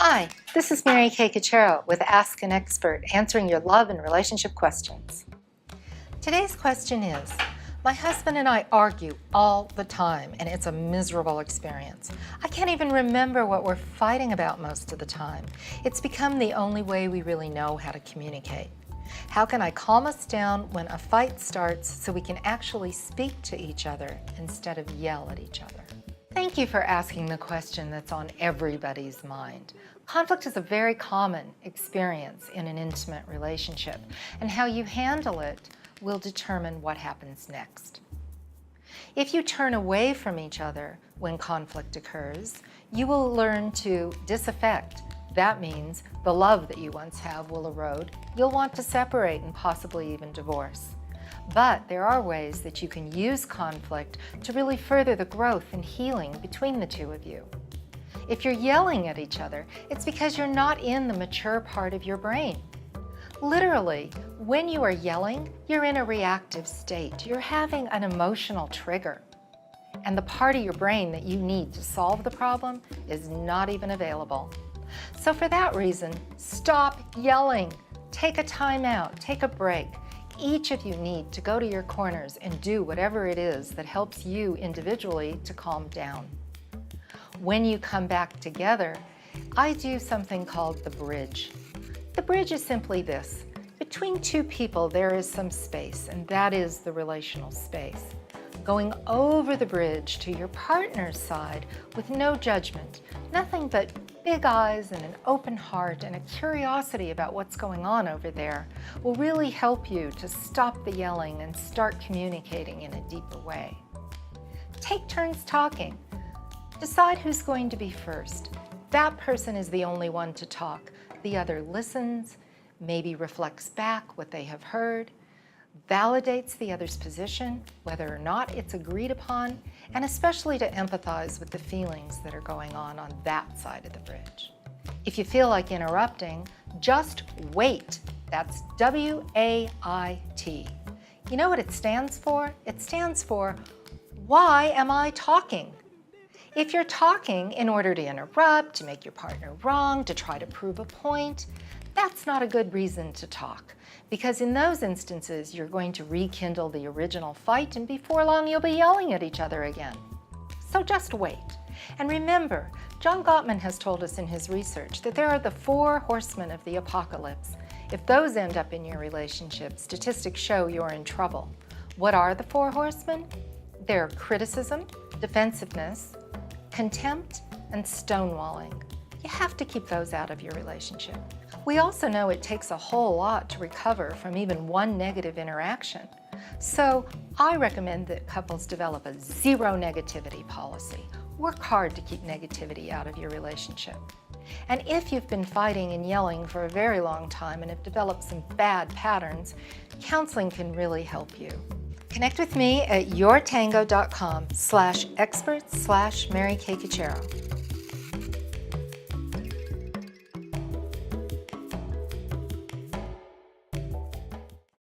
Hi, this is Mary Kay Cachero with Ask an Expert, answering your love and relationship questions. Today's question is, my husband and I argue all the time, and it's a miserable experience. I can't even remember what we're fighting about most of the time. It's become the only way we really know how to communicate. How can I calm us down when a fight starts so we can actually speak to each other instead of yell at each other? Thank you for asking the question that's on everybody's mind. Conflict is a very common experience in an intimate relationship, and how you handle it will determine what happens next. If you turn away from each other when conflict occurs, you will learn to disaffect. That means the love that you once had will erode. You'll want to separate and possibly even divorce. But there are ways that you can use conflict to really further the growth and healing between the two of you. If you're yelling at each other, it's because you're not in the mature part of your brain. Literally, when you are yelling, you're in a reactive state. You're having an emotional trigger. And the part of your brain that you need to solve the problem is not even available. So for that reason, stop yelling. Take a time out, take a break. Each of you need to go to your corners and do whatever it is that helps you individually to calm down. When you come back together, I do something called the bridge. The bridge is simply this. Between two people, there is some space, and that is the relational space. Going over the bridge to your partner's side with no judgment, nothing but big eyes and an open heart and a curiosity about what's going on over there will really help you to stop the yelling and start communicating in a deeper way. Take turns talking. Decide who's going to be first. That person is the only one to talk. The other listens, maybe reflects back what they have heard, validates the other's position, whether or not it's agreed upon, and especially to empathize with the feelings that are going on that side of the bridge. If you feel like interrupting, just wait. That's W-A-I-T. You know what it stands for? It stands for, why am I talking? If you're talking in order to interrupt, to make your partner wrong, to try to prove a point, that's not a good reason to talk, because in those instances, you're going to rekindle the original fight, and before long, you'll be yelling at each other again. So just wait. And remember, John Gottman has told us in his research that there are the 4 horsemen of the apocalypse. If those end up in your relationship, statistics show you're in trouble. What are the 4 horsemen? They're criticism, defensiveness, contempt, and stonewalling. You have to keep those out of your relationship. We also know it takes a whole lot to recover from even one negative interaction. So I recommend that couples develop a zero negativity policy. Work hard to keep negativity out of your relationship. And if you've been fighting and yelling for a very long time and have developed some bad patterns, counseling can really help you. Connect with me at yourtango.com/expert/Mary Kay Cachero.